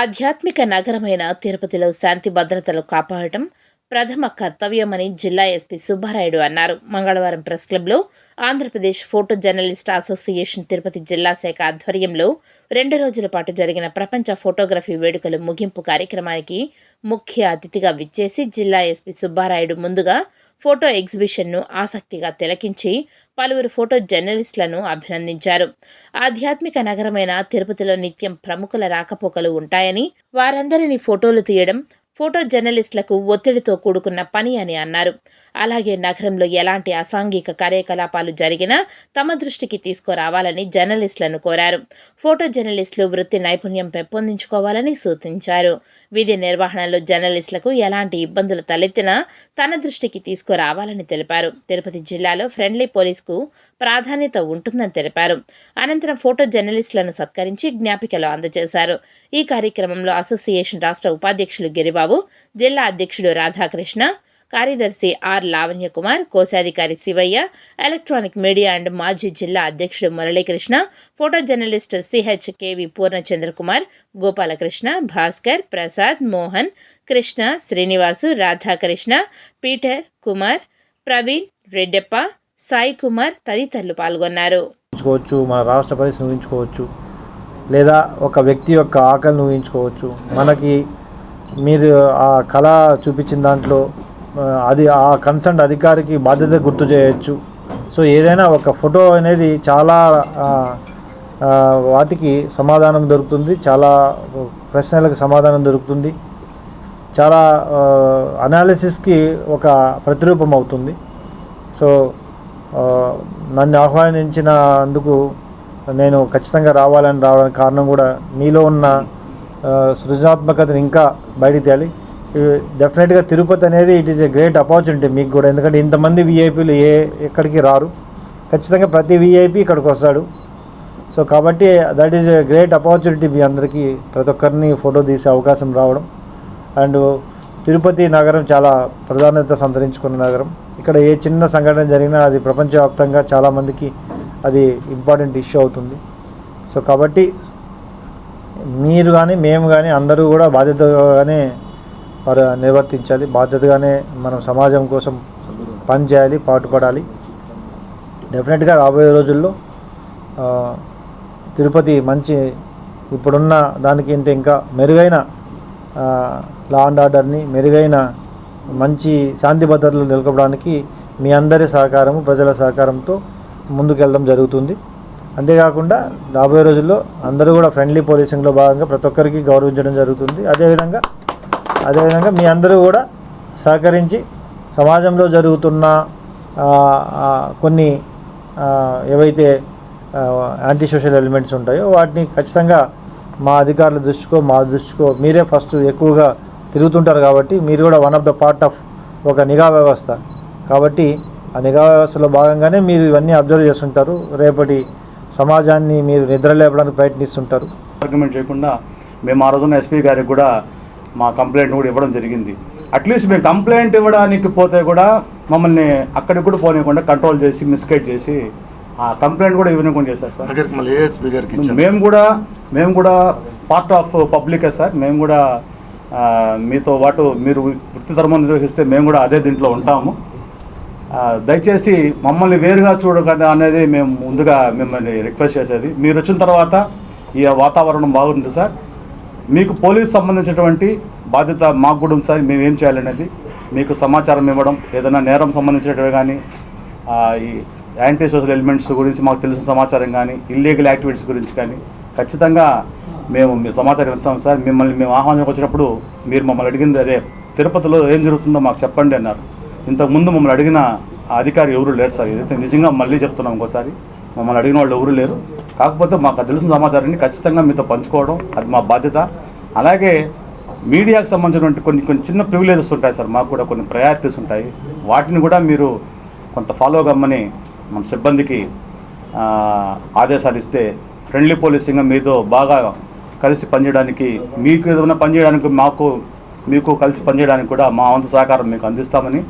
ఆధ్యాత్మిక నగరమైన తిరుపతిలో శాంతి భద్రతలు కాపాడటం ప్రథమ కర్తవ్యమని జిల్లా ఎస్పీ సుబ్బారాయుడు అన్నారు. మంగళవారం ప్రెస్ క్లబ్లో Andhra Pradesh photo journalist association Tirupati జిల్లా శాఖ ఆధ్వర్యంలో 2 రోజుల పాటు జరిగిన ప్రపంచ ఫోటోగ్రఫీ వేడుకలు ముగింపు కార్యక్రమానికి ముఖ్య అతిథిగా విచ్చేసి జిల్లా ఎస్పీ సుబ్బారాయుడు ముందుగా ఫోటో ఎగ్జిబిషన్ను ఆసక్తిగా తిలకించి పలువురు ఫోటో జర్నలిస్టులను అభినందించారు. ఆధ్యాత్మిక నగరమైన తిరుపతిలో నిత్యం ప్రముఖుల రాకపోకలు ఉంటాయని, వారందరినీ ఫోటోలు తీయడం ఫోటో జర్నలిస్టులకు ఒత్తిడితో కూడుకున్న పని అని అన్నారు. అలాగే నగరంలో ఎలాంటి అసాంఘిక కార్యకలాపాలు జరిగినా తమ దృష్టికి తీసుకురావాలని జర్నలిస్టులను కోరారు. ఫోటో జర్నలిస్టులు వృత్తి నైపుణ్యం పెంపొందించుకోవాలని సూచించారు. విధి నిర్వహణలో జర్నలిస్టులకు ఎలాంటి ఇబ్బందులు తలెత్తినా తన దృష్టికి తీసుకురావాలని తెలిపారు. తిరుపతి జిల్లాలో ఫ్రెండ్లీ పోలీసుకు ప్రాధాన్యత ఉంటుందని తెలిపారు. అనంతరం ఫోటో జర్నలిస్టులను సత్కరించి జ్ఞాపికలు అందజేశారు. ఈ కార్యక్రమంలో అసోసియేషన్ రాష్ట్ర ఉపాధ్యక్షులు గిరిబాబు, జిల్లా అధ్యక్షుడు రాధాకృష్ణ, కార్యదర్శి ఆర్ లావణ్య కుమార్, కోశాధికారి శివయ్య, ఎలక్ట్రానిక్ మీడియా అండ్ మాజీ జిల్లా అధ్యక్షుడు Muralikrishna, photo journalist CHKV Purnachandrakumar, Gopalakrishna, Bhaskar, Prasad, Mohan, Krishna, Srinivasu, Radhakrishna, Peter, Kumar, Praveen, Reddeppa, Sai Kumar తదితరులు పాల్గొన్నారు. మన రాష్ట్ర పరిస్థితిని ఊహించుకోవచ్చు, లేదా ఒక వ్యక్తి యొక్క ఆకలిని ఊహించుకోవచ్చు. మనకి మీరు ఆ కళ చూపించిన దాంట్లో అది ఆ కన్సర్న్ అధికారికి బాధ్యత గుర్తు చేయొచ్చు. సో ఏదైనా ఒక ఫోటో అనేది చాలా వాటికి సమాధానం దొరుకుతుంది, చాలా ప్రశ్నలకు సమాధానం దొరుకుతుంది, చాలా అనాలిసిస్కి ఒక ప్రతిరూపం అవుతుంది. సో నన్ను ఆహ్వానించినందుకు నేను ఖచ్చితంగా రావడానికి కారణం కూడా మీలో ఉన్న సృజనాత్మకతను ఇంకా బయటికి తేలి. డెఫినెట్గా తిరుపతి అనేది it is a great opportunity మీకు కూడా, ఎందుకంటే ఇంతమంది విఐపీలు ఎక్కడికి రారు. ఖచ్చితంగా ప్రతి విఐపీ ఇక్కడికి వస్తాడు. సో కాబట్టి that is a great opportunity మీ అందరికీ, ప్రతి ఒక్కరిని ఫోటో తీసే అవకాశం రావడం. అండ్ తిరుపతి నగరం చాలా ప్రాధాన్యత సంతరించుకున్న నగరం. ఇక్కడ ఏ చిన్న సంఘటన జరిగినా అది ప్రపంచవ్యాప్తంగా చాలామందికి అది ఇంపార్టెంట్ ఇష్యూ అవుతుంది. సో కాబట్టి మీరు కానీ మేము కానీ అందరూ కూడా బాధ్యతగానే నిర్వర్తించాలి, బాధ్యతగానే మనం సమాజం కోసం పనిచేయాలి, పాటుపడాలి. డెఫినెట్గా రాబోయే రోజుల్లో తిరుపతి మంచి ఇప్పుడున్న దానికి ఇంకా మెరుగైన లా అండ్ ఆర్డర్ని, మెరుగైన మంచి శాంతి భద్రతలు నెలకొల్పడానికి మీ అందరి సహకారము, ప్రజల సహకారంతో ముందుకెళ్ళడం జరుగుతుంది. అంతేకాకుండా రాబోయే రోజుల్లో అందరూ కూడా ఫ్రెండ్లీ పోలీసింగ్లో భాగంగా ప్రతి ఒక్కరికి గౌరవించడం జరుగుతుంది. అదేవిధంగా మీ అందరూ కూడా సహకరించి సమాజంలో జరుగుతున్న కొన్ని ఏవైతే యాంటీ సోషల్ ఎలిమెంట్స్ ఉంటాయో వాటిని ఖచ్చితంగా మా అధికారుల దృష్టికో మీరే ఫస్ట్ ఎక్కువగా తిరుగుతుంటారు కాబట్టి మీరు కూడా one of the part of ఒక నిఘా వ్యవస్థ కాబట్టి ఆ నిఘా వ్యవస్థలో భాగంగానే మీరు ఇవన్నీ అబ్జర్వ్ చేస్తుంటారు. రేపటి సమాజాన్ని మీరు నిద్రలేపడానికి ప్రయత్నిస్తుంటారు. ఆర్గ్యుమెంట్ చేయకుండా మేము ఆ రోజున ఎస్పీ గారికి కూడా మా కంప్లైంట్ కూడా ఇవ్వడం జరిగింది. అట్లీస్ట్ మేము కంప్లైంట్ ఇవ్వడానికి పోతే కూడా మమ్మల్ని అక్కడికి కూడా పోనీయకుండా కంట్రోల్ చేసి మిస్గైడ్ చేసి ఆ కంప్లైంట్ కూడా ఇవ్వకుండా చేశారు సార్. మేము కూడా పార్ట్ ఆఫ్ పబ్లికే సార్. మేము కూడా మీతో పాటు మీరు వృత్తి ధర్మం నిర్వహిస్తే మేము కూడా అదే దీంట్లో ఉంటాము. దయచేసి మమ్మల్ని వేరుగా చూడకండి అనేది మేము ముందుగా మిమ్మల్ని రిక్వెస్ట్ చేసేది. మీరు వచ్చిన తర్వాత ఈ వాతావరణం బాగుంటుంది సార్. మీకు పోలీసు సంబంధించినటువంటి బాధ్యత మాకు కూడా ఉంది సార్. మేము ఏం చేయాలనేది మీకు సమాచారం ఇవ్వడం, ఏదైనా నేరం సంబంధించినవి కానీ, ఈ యాంటీ సోషల్ ఎలిమెంట్స్ గురించి మాకు తెలిసిన సమాచారం కానీ, ఇల్లీగల్ యాక్టివిటీస్ గురించి కానీ ఖచ్చితంగా మేము మీ సమాచారం ఇస్తాం సార్. మేము ఆహ్వానం వచ్చినప్పుడు మీరు మమ్మల్ని అడిగింది అదే, తిరుపతిలో ఏం జరుగుతుందో మాకు చెప్పండి అన్నారు. ఇంతకుముందు మమ్మల్ని అడిగిన అధికారి ఎవరు లేరు సార్. ఇదైతే నిజంగా మళ్ళీ చెప్తున్నాం, ఇంకోసారి మమ్మల్ని అడిగిన వాళ్ళు ఎవరు లేరు. కాకపోతే మాకు తెలిసిన సమాచారాన్ని ఖచ్చితంగా మీతో పంచుకోవడం అది మా బాధ్యత. అలాగే మీడియాకు సంబంధించినటువంటి కొన్ని చిన్న ప్రివిలేజెస్ ఉంటాయి సార్, మాకు కూడా కొన్ని ప్రయారిటీస్ ఉంటాయి. వాటిని కూడా మీరు కొంత ఫాలో కమ్మని మన సిబ్బందికి ఆదేశాలు ఇస్తే ఫ్రెండ్లీ పోలీసింగ్గా మీతో బాగా కలిసి పనిచేయడానికి, మీకు ఏదైనా పనిచేయడానికి మీకు కలిసి పనిచేయడానికి కూడా మా వంతు సహకారం మీకు అందిస్తామని